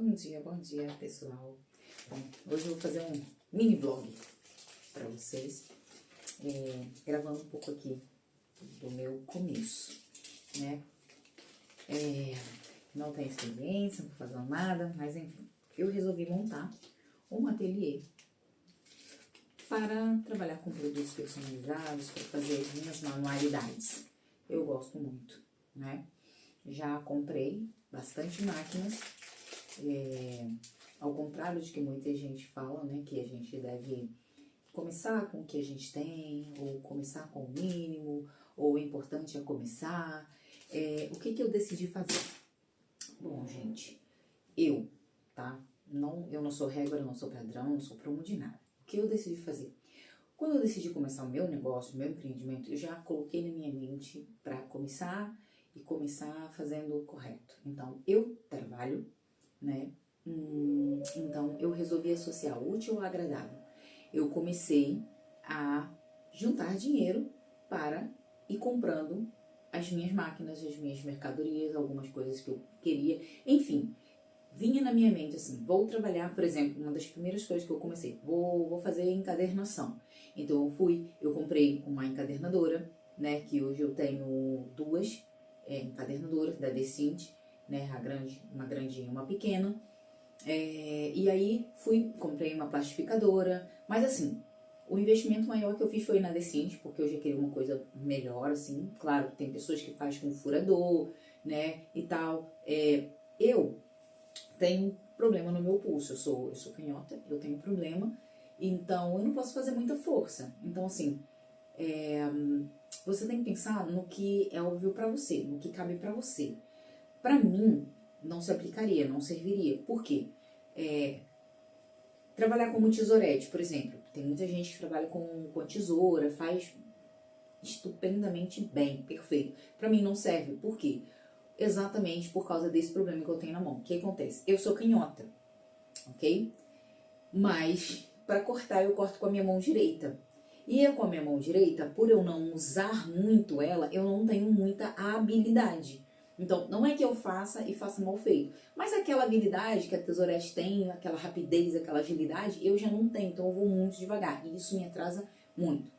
bom dia, pessoal. Bom, hoje eu vou fazer um mini vlog para vocês, gravando um pouco aqui do meu começo, né? Não tenho experiência, não tô fazendo nada, mas enfim, eu resolvi montar um ateliê para trabalhar com produtos personalizados, para fazer minhas manualidades. Eu gosto muito, né? Já comprei bastante máquinas, ao contrário de que muita gente fala, né, que a gente deve começar com o que a gente tem, ou começar com o mínimo, ou o importante é começar. O que eu decidi fazer? Bom, gente, eu não sou regra, não sou padrão, não sou promo de nada. O que eu decidi fazer? Quando eu decidi começar o meu negócio, o meu empreendimento, eu já coloquei na minha mente para começar fazendo o correto. Então, eu trabalho, né? Então, eu resolvi associar o útil ao agradável. Eu comecei a juntar dinheiro para ir comprando as minhas máquinas, as minhas mercadorias, algumas coisas que eu queria. Enfim, vinha na minha mente assim, vou trabalhar, por exemplo, uma das primeiras coisas que eu comecei, vou fazer encadernação. Então, eu comprei uma encadernadora, né? Que hoje eu tenho duas encadernadoras da Decint, né? Uma grande e uma pequena. E aí comprei uma plastificadora, mas assim, o investimento maior que eu fiz foi na Decint, porque eu já queria uma coisa melhor, assim. Claro, tem pessoas que fazem com furador, né, e tal. Eu tenho problema no meu pulso, eu sou canhota, eu tenho problema, então eu não posso fazer muita força. Então, assim, você tem que pensar no que é óbvio pra você, no que cabe pra você. Pra mim, não se aplicaria, não serviria. Por quê? Trabalhar como tesourete, por exemplo. Tem muita gente que trabalha com a tesoura, faz estupendamente bem, perfeito. Pra mim não serve. Por quê? Exatamente por causa desse problema que eu tenho na mão. O que acontece? Eu sou canhota, ok? Mas para cortar eu corto com a minha mão direita. E eu com a minha mão direita, por eu não usar muito ela, eu não tenho muita habilidade. Então, não é que eu faça e faça mal feito, mas aquela habilidade que a tesourete tem, aquela rapidez, aquela agilidade, eu já não tenho, então eu vou muito devagar e isso me atrasa muito.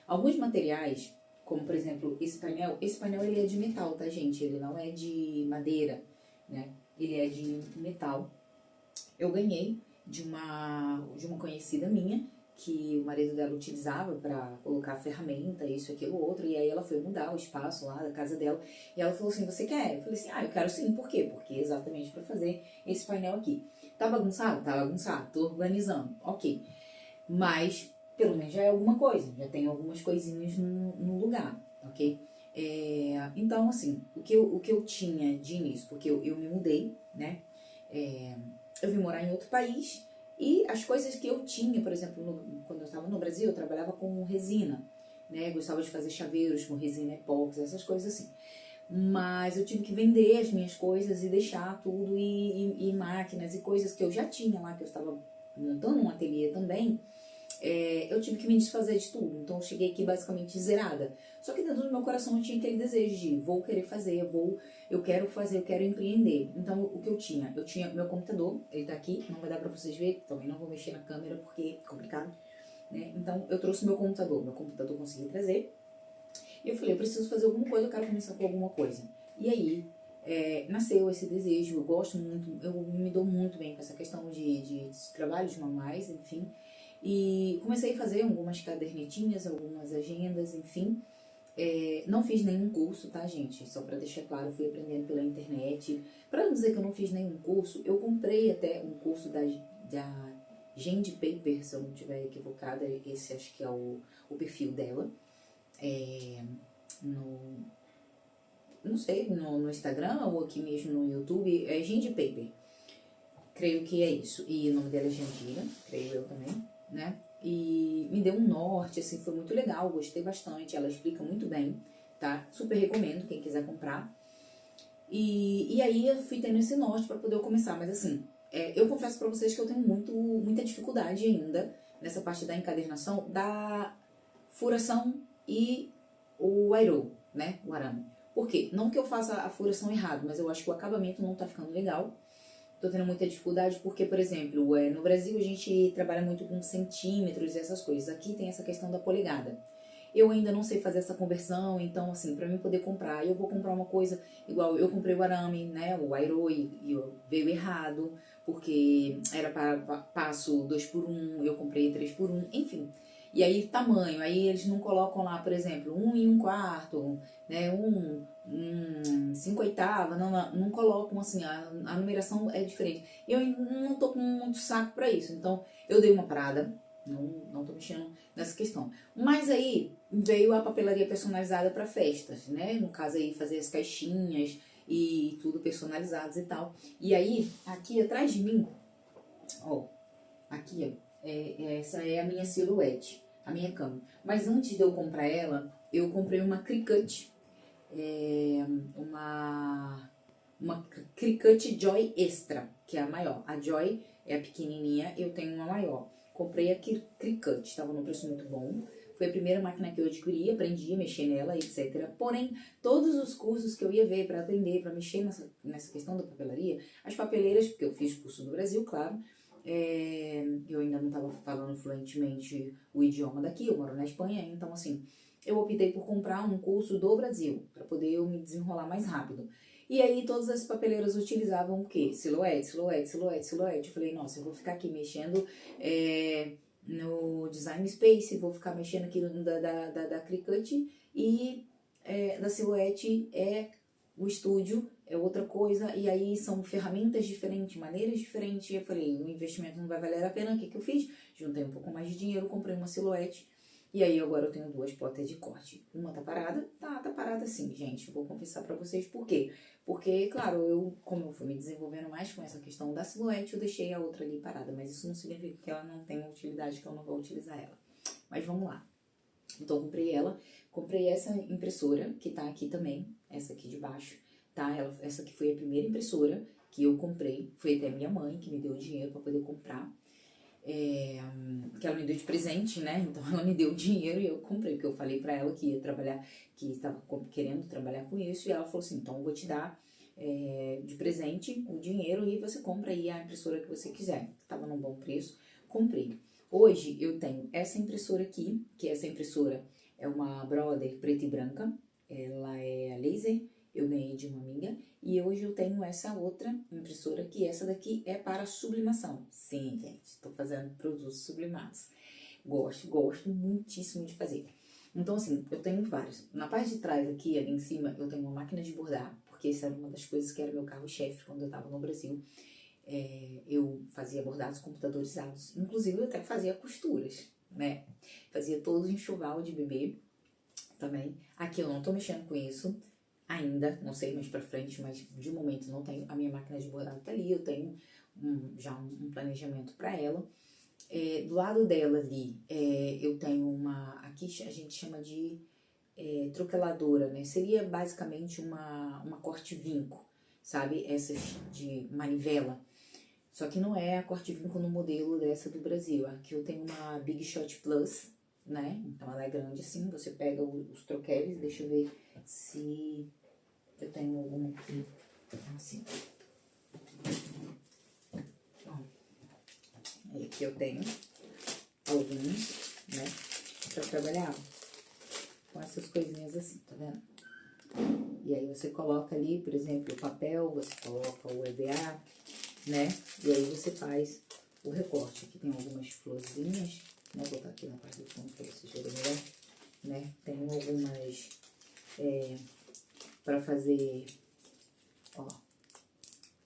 Alguns materiais, como por exemplo esse painel ele é de metal, tá, gente? Ele não é de madeira, né? Ele é de metal. Eu ganhei de uma conhecida minha, que o marido dela utilizava para colocar ferramenta, isso, aquilo, outro, e aí ela foi mudar o espaço lá da casa dela, e ela falou assim, você quer? Eu falei assim, eu quero sim, por quê? Porque exatamente para fazer esse painel aqui. Tá bagunçado? Tá bagunçado, tô organizando, ok. Mas, pelo menos já é alguma coisa, já tem algumas coisinhas no lugar, ok? Então, assim, o que eu tinha de início, porque eu me mudei, né? Eu vim morar em outro país e as coisas que eu tinha, por exemplo, quando eu estava no Brasil, eu trabalhava com resina, né? Gostava de fazer chaveiros com resina epóxi, essas coisas assim. Mas eu tive que vender as minhas coisas e deixar tudo, e máquinas e coisas que eu já tinha lá, que eu estava montando um ateliê também. Eu tive que me desfazer de tudo, então eu cheguei aqui basicamente zerada. Só que dentro do meu coração eu tinha aquele desejo de vou querer fazer, eu quero fazer, eu quero empreender. Então o que eu tinha meu computador, ele tá aqui, não vai dar pra vocês verem, também não vou mexer na câmera porque é complicado, né? Então eu trouxe meu computador eu consegui trazer. E eu falei, eu preciso fazer alguma coisa, eu quero começar com alguma coisa. E aí nasceu esse desejo, eu gosto muito, eu me dou muito bem com essa questão de trabalho de manuais, enfim. E comecei a fazer algumas cadernetinhas, algumas agendas, enfim. Não fiz nenhum curso, tá, gente? Só pra deixar claro, fui aprendendo pela internet. Pra não dizer que eu não fiz nenhum curso, eu comprei até um curso da Gente Paper, se eu não estiver equivocada, esse acho que é o perfil dela. Não sei, no Instagram ou aqui mesmo no YouTube, é Gente Paper. Creio que é isso. E o nome dela é Jandira, creio eu também, né? E me deu um norte, assim, foi muito legal, gostei bastante, ela explica muito bem, tá? Super recomendo quem quiser comprar. E aí eu fui tendo esse norte para poder eu começar, mas assim, eu confesso para vocês que eu tenho muita dificuldade ainda nessa parte da encadernação, da furação e o airô, né? O arame. Por quê? Não que eu faça a furação errado, mas eu acho que o acabamento não tá ficando legal. tô tendo muita dificuldade porque, por exemplo, no Brasil a gente trabalha muito com centímetros e essas coisas. Aqui tem essa questão da polegada. Eu ainda não sei fazer essa conversão, então, assim, pra mim poder comprar, eu vou comprar uma coisa igual eu comprei o arame, né, o airo, e veio errado, porque era para passo 2 por 1, eu comprei 3 por 1, enfim. E aí, tamanho, aí eles não colocam lá, por exemplo, 1 e 1/4, né, 5/8, não colocam assim, a numeração é diferente. Eu não tô com muito saco pra isso, então eu dei uma parada, não tô mexendo nessa questão. Mas aí veio a papelaria personalizada para festas, né? No caso aí, fazer as caixinhas e tudo personalizados e tal. E aí, aqui atrás de mim, ó, aqui, ó, essa é a minha silhuete, a minha cama. Mas antes de eu comprar ela, eu comprei uma Cricut, uma Cricut Joy Extra, que é a maior. A Joy é a pequenininha, eu tenho uma maior. Comprei a Cricut, estava num preço muito bom. Foi a primeira máquina que eu adquiri, aprendi a mexer nela, etc. Porém, todos os cursos que eu ia ver para aprender, para mexer nessa questão da papelaria, as papeleiras, porque eu fiz curso no Brasil, claro, eu ainda não estava falando fluentemente o idioma daqui, eu moro na Espanha, então assim, eu optei por comprar um curso do Brasil, para poder eu me desenrolar mais rápido. E aí todas as papeleiras utilizavam o quê? Silhuete, silhuete, silhuete, silhuete. Eu falei, nossa, eu vou ficar aqui mexendo no Design Space, vou ficar mexendo aqui da Cricut e da Silhouette o estúdio, é outra coisa, e aí são ferramentas diferentes, maneiras diferentes, e eu falei, o investimento não vai valer a pena, o que eu fiz? Juntei um pouco mais de dinheiro, comprei uma Silhouette, e aí agora eu tenho 2 plotters de corte. Uma tá parada? Tá parada sim, gente, eu vou confessar pra vocês por quê. Porque, claro, como eu fui me desenvolvendo mais com essa questão da Silhouette, eu deixei a outra ali parada, mas isso não significa que ela não tenha utilidade, que eu não vou utilizar ela. Mas vamos lá. Então, comprei essa impressora, que tá aqui também, essa aqui de baixo, tá? Essa aqui foi a primeira impressora que eu comprei, foi até minha mãe que me deu o dinheiro para poder comprar, que ela me deu de presente, né? Então, ela me deu o dinheiro e eu comprei, porque eu falei para ela que ia trabalhar, que estava querendo trabalhar com isso, e ela falou assim, então eu vou te dar de presente o dinheiro e você compra aí a impressora que você quiser. Tava num bom preço, comprei. Hoje eu tenho essa impressora aqui, que essa impressora é uma Brother preta e branca, ela é a laser, eu ganhei de uma amiga, e hoje eu tenho essa outra impressora, que essa daqui é para sublimação. Sim, gente, estou fazendo produtos sublimados. Gosto muitíssimo de fazer. Então, assim, eu tenho vários. Na parte de trás aqui, ali em cima, eu tenho uma máquina de bordar, porque essa era uma das coisas que era meu carro-chefe quando eu estava no Brasil. Eu fazia bordados computadorizados, inclusive eu até fazia costuras, né? Fazia todo o enxoval de bebê também. Aqui eu não tô mexendo com isso ainda, não sei mais pra frente, mas de momento não tenho. A minha máquina de bordado tá ali, eu tenho já um planejamento pra ela. Do lado dela ali, eu tenho aqui a gente chama de troqueladora, né? Seria basicamente uma corte-vinco, sabe? Essas de manivela. Só que não é a corte-vinco no modelo dessa do Brasil. Aqui eu tenho uma Big Shot Plus, né? Então ela é grande assim, você pega os troqueles, deixa eu ver se eu tenho alguma aqui, assim. Bom, aí aqui eu tenho alguns, né? Pra trabalhar com essas coisinhas assim, tá vendo? E aí você coloca ali, por exemplo, o papel, você coloca o EVA, né? E aí você faz o recorte. Aqui tem algumas florzinhas, né? Vou botar aqui na parte do fundo pra vocês verem melhor, né? Tem algumas pra fazer, ó,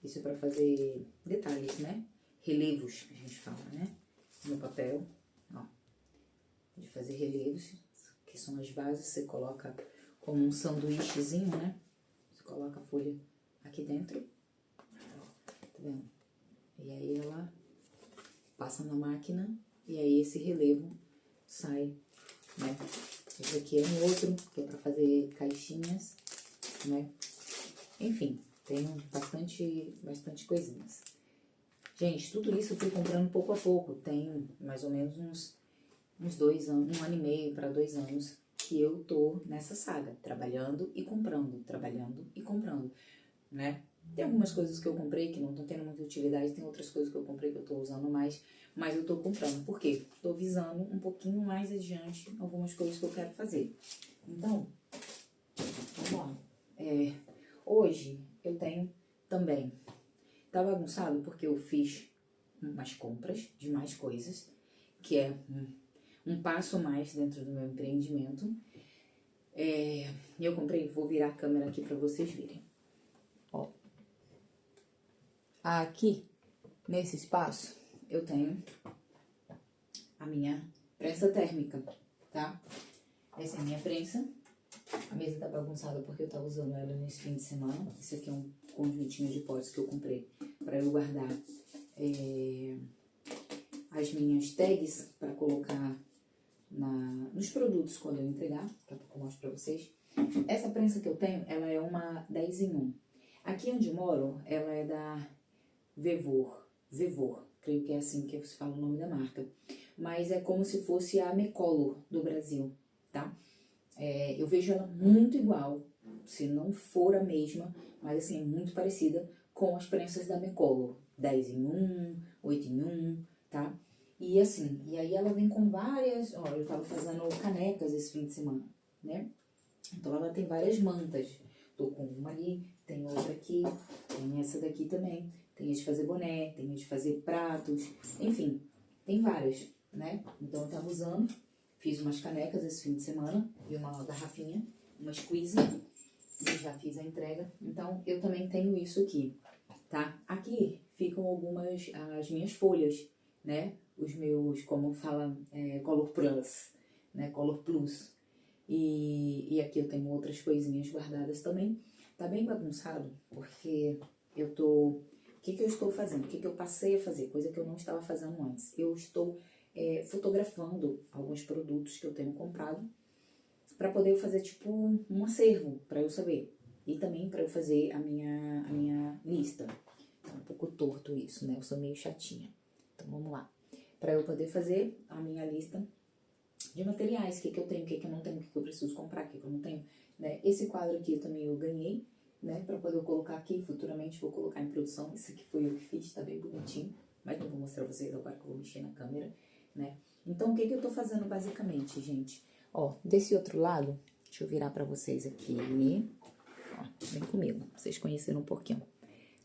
isso é pra fazer detalhes, né? Relevos, a gente fala, né? No papel, ó, de fazer relevos, que são as bases, você coloca como um sanduíchezinho, né? Você coloca a folha aqui dentro, ó, tá vendo? E aí ela passa na máquina e aí esse relevo sai, né? Esse aqui é um outro, que é pra fazer caixinhas, né? Enfim, tem bastante coisinhas. Gente, tudo isso eu fui comprando pouco a pouco. Tem mais ou menos uns 2 anos, 1 ano e meio para 2 anos que eu tô nessa saga, trabalhando e comprando, né? Tem algumas coisas que eu comprei que não estão tendo muita utilidade, tem outras coisas que eu comprei que eu tô usando mais, mas eu tô comprando. Por quê? Tô visando um pouquinho mais adiante algumas coisas que eu quero fazer. Então, vamos lá. Hoje eu tenho também, tá bagunçado porque eu fiz umas compras de mais coisas, que é um passo mais dentro do meu empreendimento. Eu comprei, vou virar a câmera aqui pra vocês verem. Ó. Aqui, nesse espaço, eu tenho a minha prensa térmica, tá? Essa é a minha prensa. A mesa tá bagunçada porque eu tava usando ela nesse fim de semana. Esse aqui é um conjuntinho de potes que eu comprei pra eu guardar as minhas tags pra colocar nos produtos quando eu entregar. Daqui a pouco eu mostro pra vocês. Essa prensa que eu tenho, ela é uma 10 em 1. Aqui onde eu moro, ela é da Vevor, creio que é assim que se fala o nome da marca. Mas é como se fosse a Mecolor do Brasil, tá? Eu vejo ela muito igual, se não for a mesma, mas assim, muito parecida com as prensas da Mecolor. 10 em 1, 8 em 1, tá? E assim, e aí ela vem com várias... Ó, eu tava fazendo canecas esse fim de semana, né? Então ela tem várias mantas. Tô com uma ali, tem outra aqui, tem essa daqui também. Tem a de fazer boné, tem a de fazer pratos, enfim, tem várias, né? Então eu tava usando, fiz umas canecas esse fim de semana e uma garrafinha, uma squeeze, e já fiz a entrega. Então eu também tenho isso aqui, tá? Aqui ficam as minhas folhas, né? Os meus, como fala, Color Plus, né? Color Plus. E aqui eu tenho outras coisinhas guardadas também. Tá bem bagunçado, porque eu tô... O que eu estou fazendo? O que eu passei a fazer? Coisa que eu não estava fazendo antes. Eu estou fotografando alguns produtos que eu tenho comprado para poder fazer tipo um acervo, para eu saber. E também para eu fazer a minha lista. É um pouco torto isso, né? Eu sou meio chatinha. Então vamos lá. Para eu poder fazer a minha lista de materiais, o que eu tenho, o que eu não tenho, o que eu preciso comprar, o que eu não tenho, né? Esse quadro aqui também eu ganhei, né? Pra poder colocar aqui, futuramente vou colocar em produção. Isso aqui foi eu que fiz, tá bem bonitinho, mas não vou mostrar pra vocês agora que eu vou mexer na câmera, né? Então, o que eu tô fazendo basicamente, gente? Ó, desse outro lado, deixa eu virar pra vocês aqui, ó, vem comigo, pra vocês conhecerem um pouquinho.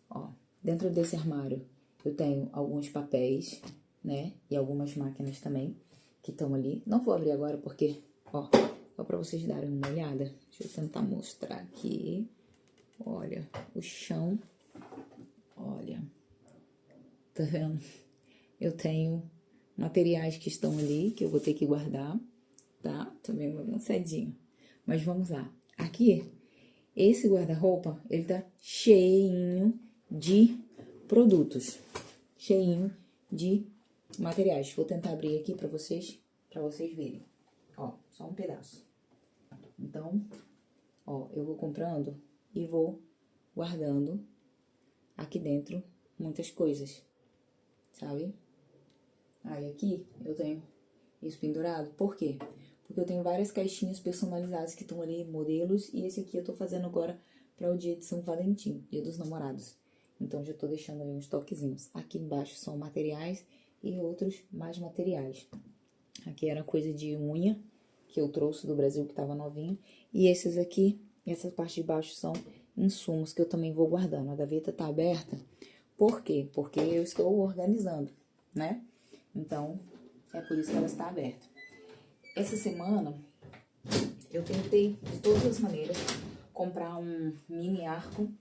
Ó, dentro desse armário eu tenho alguns papéis, né? E algumas máquinas também que estão ali. Não vou abrir agora porque, ó, só pra vocês darem uma olhada. Deixa eu tentar mostrar aqui. Olha, o chão. Olha, tá vendo? Eu tenho materiais que estão ali, que eu vou ter que guardar, tá? Também bagunçadinho. Mas vamos lá. Aqui, esse guarda-roupa, ele tá cheinho de produtos. Cheinho de materiais. Vou tentar abrir aqui pra vocês verem. Ó, só um pedaço. Então, ó, eu vou comprando e vou guardando aqui dentro muitas coisas, sabe? Aí aqui eu tenho isso pendurado. Por quê? Porque eu tenho várias caixinhas personalizadas que estão ali, modelos, e esse aqui eu tô fazendo agora para o dia de São Valentim, dia dos namorados. Então já tô deixando ali uns toquezinhos. Aqui embaixo são materiais e outros mais materiais. Aqui era coisa de unha que eu trouxe do Brasil, que tava novinho. E esses aqui, essa parte de baixo são insumos que eu também vou guardando. A gaveta tá aberta. Por quê? Porque eu estou organizando, né? Então, é por isso que ela está aberta. Essa semana, eu tentei, de todas as maneiras, comprar um mini arco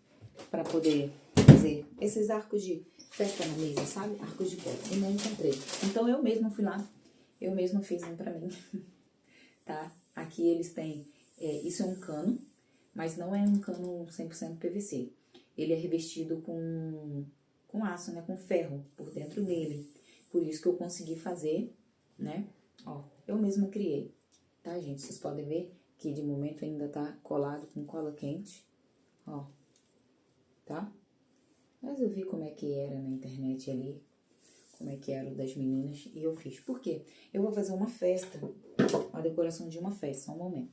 para poder fazer esses arcos de festa na mesa, sabe? Arcos de pé. E não encontrei. Então, eu mesma fui lá, eu mesma fiz um pra mim, tá? Aqui eles têm, isso é um cano, mas não é um cano 100% PVC. Ele é revestido com aço, né? Com ferro por dentro dele. Por isso que eu consegui fazer, né? Ó, eu mesma criei, tá, gente? Vocês podem ver que de momento ainda tá colado com cola quente, ó, tá? Mas eu vi como é que era na internet ali, como é que era o das meninas, e eu fiz. Por quê? Eu vou fazer uma festa, uma decoração de uma festa, só um momento.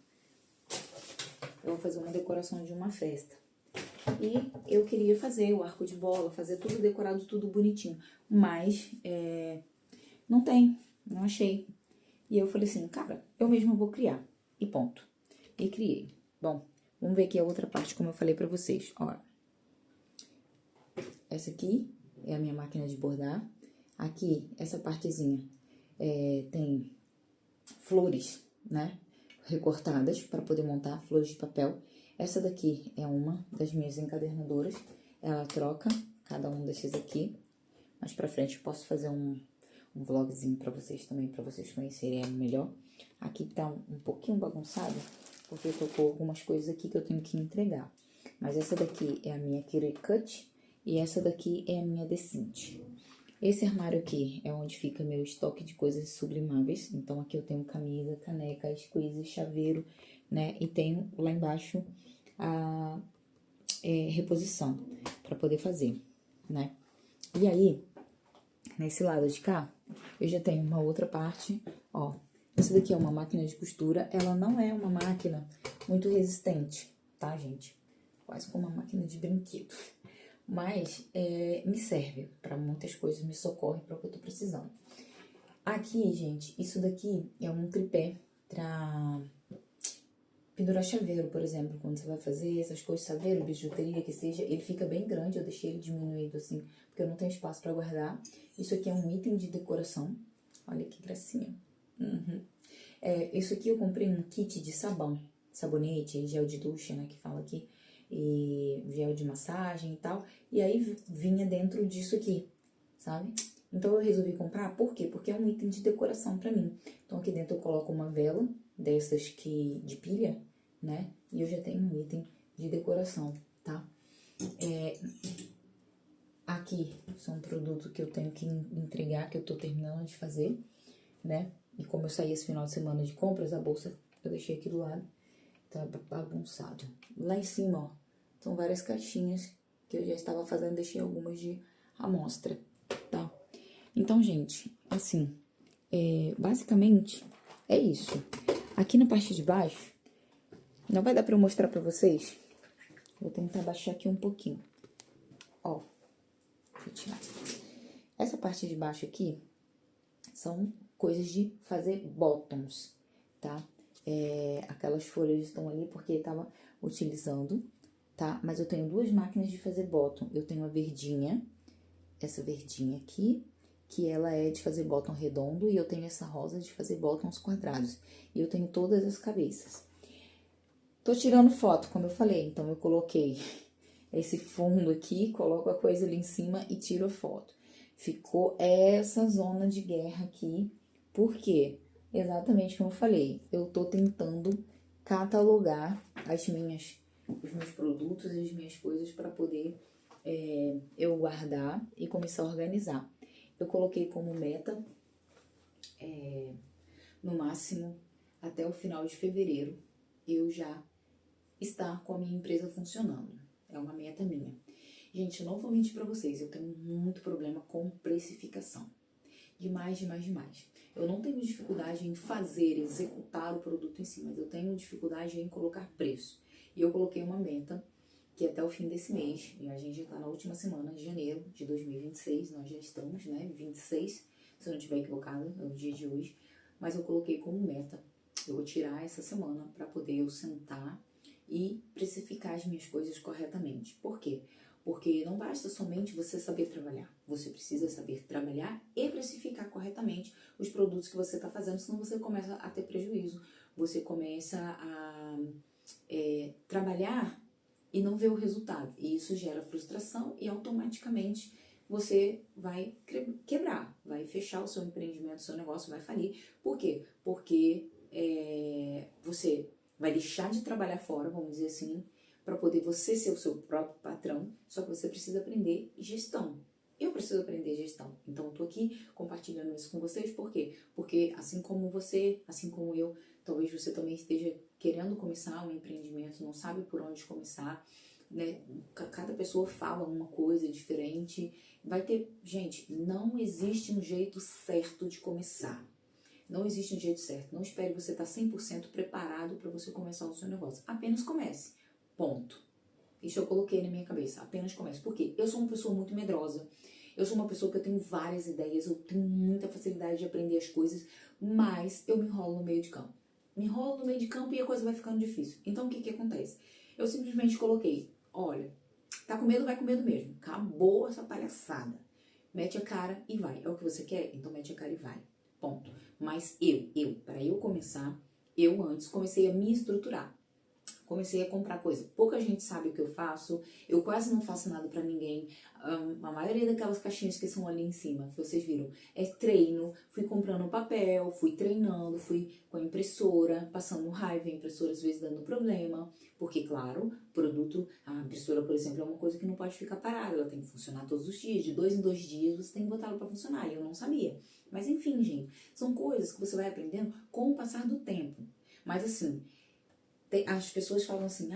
Eu vou fazer uma decoração de uma festa. E eu queria fazer o arco de bola, fazer tudo decorado, tudo bonitinho. Mas não tem, não achei. E eu falei assim, cara, eu mesma vou criar. E ponto. E criei. Bom, vamos ver aqui a outra parte, como eu falei pra vocês. Ó, essa aqui é a minha máquina de bordar. Aqui, essa partezinha tem flores, né? Recortadas para poder montar flores de papel. Essa daqui é uma das minhas encadernadoras. Ela troca cada um desses aqui. Mais pra frente eu posso fazer um vlogzinho pra vocês também, pra vocês conhecerem ela melhor. Aqui tá um pouquinho bagunçado, porque eu tô com algumas coisas aqui que eu tenho que entregar. Mas essa daqui é a minha Cricut e essa daqui é a minha Decinte. Esse armário aqui é onde fica meu estoque de coisas sublimáveis. Então, aqui eu tenho camisa, caneca, squeeze, chaveiro, né? E tenho lá embaixo a reposição pra poder fazer, né? E aí, nesse lado de cá, eu já tenho uma outra parte, ó. Essa daqui é uma máquina de costura. Ela não é uma máquina muito resistente, tá, gente? Quase como uma máquina de brinquedo. Mas me serve para muitas coisas, me socorre para o que eu tô precisando. Aqui, gente, isso daqui é um tripé pra pendurar chaveiro, por exemplo. Quando você vai fazer essas coisas, chaveiro, bijuteria, que seja, ele fica bem grande. Eu deixei ele diminuído assim, porque eu não tenho espaço para guardar. Isso aqui é um item de decoração. Olha que gracinha. Isso aqui eu comprei um kit de sabão, sabonete, gel de ducha, né, que fala aqui, e gel de massagem e tal. E aí vinha dentro disso aqui, sabe? Então eu resolvi comprar, por quê? Porque é um item de decoração pra mim. Então aqui dentro eu coloco uma vela dessas que de pilha, né? E eu já tenho um item de decoração, tá? Aqui são produtos que eu tenho que entregar, que eu tô terminando de fazer, né? E como eu saí esse final de semana de compras, a bolsa eu deixei aqui do lado, tá bagunçado. Lá em cima, ó, são várias caixinhas que eu já estava fazendo, deixei algumas de amostra, tá? Então, gente, assim, basicamente é isso. Aqui na parte de baixo, não vai dar pra eu mostrar pra vocês. Vou tentar baixar aqui um pouquinho. Ó, deixa eu tirar. Essa parte de baixo aqui são coisas de fazer bottoms, tá? Aquelas folhas estão ali porque eu tava utilizando, tá? Mas eu tenho duas máquinas de fazer bottom. Eu tenho a verdinha, essa verdinha aqui, que ela é de fazer bottom redondo, e eu tenho essa rosa de fazer bottoms quadrados. E eu tenho todas as cabeças. Tô tirando foto, como eu falei, então eu coloquei esse fundo aqui, coloco a coisa ali em cima e tiro a foto. Ficou essa zona de guerra aqui, por quê? Exatamente como eu falei, eu tô tentando catalogar os meus produtos e as minhas coisas para poder eu guardar e começar a organizar. Eu coloquei como meta, no máximo, até o final de fevereiro, eu já estar com a minha empresa funcionando. É uma meta minha. Gente, eu não vou mentir pra vocês, eu tenho muito problema com precificação. Demais, demais, demais. Eu não tenho dificuldade em fazer, executar o produto em si, mas eu tenho dificuldade em colocar preço. E eu coloquei uma meta que até o fim desse mês, e a gente já tá na última semana de janeiro de 2026, nós já estamos, né, 26, se eu não estiver equivocada, é o dia de hoje, mas eu coloquei como meta, eu vou tirar essa semana para poder eu sentar e precificar as minhas coisas corretamente. Por quê? Porque não basta somente você saber trabalhar, você precisa saber trabalhar e precificar corretamente os produtos que você está fazendo, senão você começa a ter prejuízo, você começa a trabalhar e não ver o resultado, e isso gera frustração e automaticamente você vai quebrar, vai fechar o seu empreendimento, o seu negócio vai falir. Por quê? Porque você vai deixar de trabalhar fora, vamos dizer assim, para poder você ser o seu próprio patrão, só que você precisa aprender gestão. Eu preciso aprender gestão, então eu tô aqui compartilhando isso com vocês, por quê? Porque assim como você, assim como eu, talvez você também esteja querendo começar um empreendimento, não sabe por onde começar, né? Cada pessoa fala uma coisa diferente, vai ter, gente, não existe um jeito certo de começar. Não existe um jeito certo. Não espere você estar 100% preparado para você começar o seu negócio. Apenas comece. Ponto. Isso eu coloquei na minha cabeça, apenas comece. Por quê? Eu sou uma pessoa muito medrosa. Eu sou uma pessoa que eu tenho várias ideias, eu tenho muita facilidade de aprender as coisas, mas eu me enrolo no meio de campo. Me enrolo no meio de campo e a coisa vai ficando difícil. Então, o que acontece? Eu simplesmente coloquei, olha, tá com medo, vai com medo mesmo. Acabou essa palhaçada. Mete a cara e vai. É o que você quer? Então mete a cara e vai. Ponto. Mas para eu começar, eu antes comecei a me estruturar. Comecei a comprar coisa. Pouca gente sabe o que eu faço. Eu quase não faço nada pra ninguém. A maioria daquelas caixinhas que são ali em cima, que vocês viram, é treino. Fui comprando papel, fui treinando, fui com a impressora, passando raiva, a impressora às vezes dando problema. Porque, claro, produto, a impressora, por exemplo, é uma coisa que não pode ficar parada. Ela tem que funcionar todos os dias. De 2 em 2 dias você tem que botar ela pra funcionar. E eu não sabia. Mas enfim, gente, são coisas que você vai aprendendo com o passar do tempo. Mas assim, as pessoas falam assim,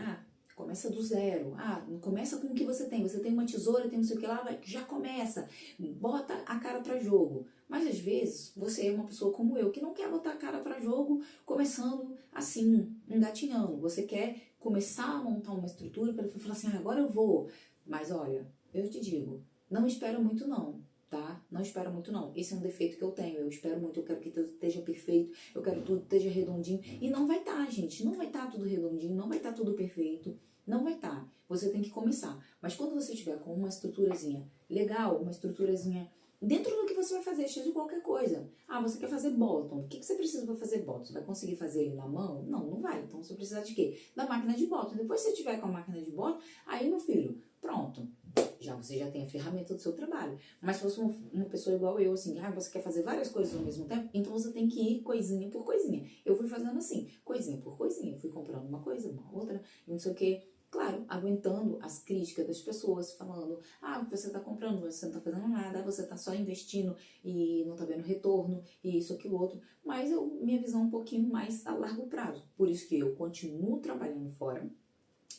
começa do zero, não começa com o que você tem uma tesoura, tem não sei o que lá, já começa, bota a cara pra jogo. Mas às vezes você é uma pessoa como eu, que não quer botar a cara pra jogo começando assim, engatinhando. Você quer começar a montar uma estrutura para falar assim, agora eu vou. Mas olha, eu te digo, não espera muito não. Tá? Não espero muito não. Esse é um defeito que eu tenho. Eu espero muito, eu quero que tudo esteja perfeito, eu quero que tudo esteja redondinho. E não vai estar, gente. Não vai estar tudo redondinho, não vai estar tudo perfeito. Não vai estar. Você tem que começar. Mas quando você tiver com uma estruturazinha legal, uma estruturazinha dentro do que você vai fazer, seja de qualquer coisa. Você quer fazer bottom. O que você precisa para fazer bottom? Você vai conseguir fazer ele na mão? Não, não vai. Então você precisa de quê? Da máquina de bottom. Depois que você tiver com a máquina de bottom, aí, meu filho, pronto. Você já tem a ferramenta do seu trabalho. Mas se fosse uma pessoa igual eu, assim, você quer fazer várias coisas ao mesmo tempo, então você tem que ir coisinha por coisinha. Eu fui fazendo assim, coisinha por coisinha. Fui comprando uma coisa, uma outra, e não sei o quê. Claro, aguentando as críticas das pessoas, falando, você tá comprando, você não tá fazendo nada, você tá só investindo e não tá vendo retorno, e isso, aquilo, outro. Mas minha visão é um pouquinho mais a largo prazo. Por isso que eu continuo trabalhando fora,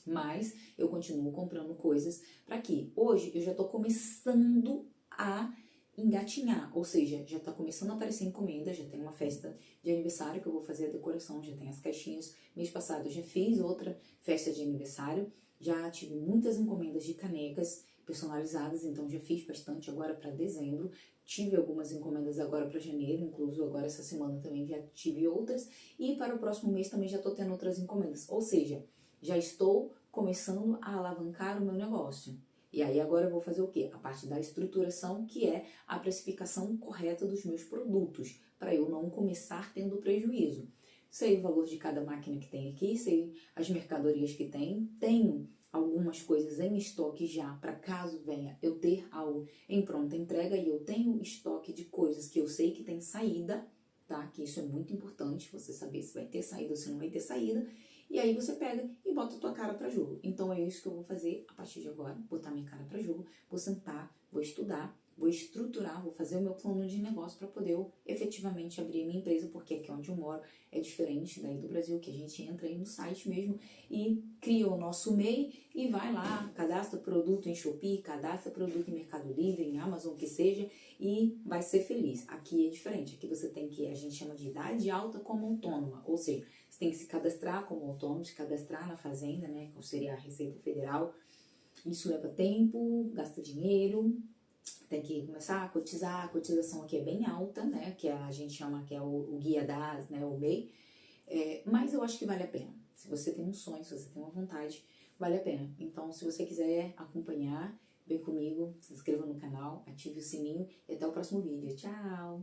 mas eu continuo comprando coisas para quê? Hoje eu já tô começando a engatinhar, ou seja, já tá começando a aparecer encomenda, já tem uma festa de aniversário que eu vou fazer a decoração, já tem as caixinhas. Mês passado eu já fiz outra festa de aniversário, já tive muitas encomendas de canecas personalizadas, então já fiz bastante agora para dezembro. Tive algumas encomendas agora para janeiro, incluso agora essa semana também já tive outras, e para o próximo mês também já tô tendo outras encomendas, ou seja, já estou começando a alavancar o meu negócio. E aí agora eu vou fazer o quê? A parte da estruturação, que é a precificação correta dos meus produtos, para eu não começar tendo prejuízo. Sei o valor de cada máquina que tem aqui, sei as mercadorias que tem, tenho algumas coisas em estoque já, para caso venha eu ter algo em pronta entrega, e eu tenho estoque de coisas que eu sei que tem saída, tá? Que isso é muito importante, você saber se vai ter saída ou se não vai ter saída. E aí você pega e bota a tua cara pra jogo. Então é isso que eu vou fazer a partir de agora, botar minha cara pra jogo, vou sentar, vou estudar, vou estruturar, vou fazer o meu plano de negócio para poder eu efetivamente abrir a minha empresa, porque aqui onde eu moro é diferente daí do Brasil, que a gente entra aí no site mesmo e cria o nosso MEI e vai lá, cadastra produto em Shopee, cadastra produto em Mercado Livre, em Amazon, que seja, e vai ser feliz. Aqui é diferente, aqui você tem que, a gente chama de idade alta como autônoma, ou seja, você tem que se cadastrar como autônomo, se cadastrar na fazenda, né, que seria a Receita Federal. Isso leva tempo, gasta dinheiro, tem que começar a cotizar. A cotização aqui é bem alta, né, que a gente chama que é o guia das, né, o MEI, mas eu acho que vale a pena. Se você tem um sonho, se você tem uma vontade, vale a pena. Então, se você quiser acompanhar, vem comigo, se inscreva no canal, ative o sininho e até o próximo vídeo. Tchau!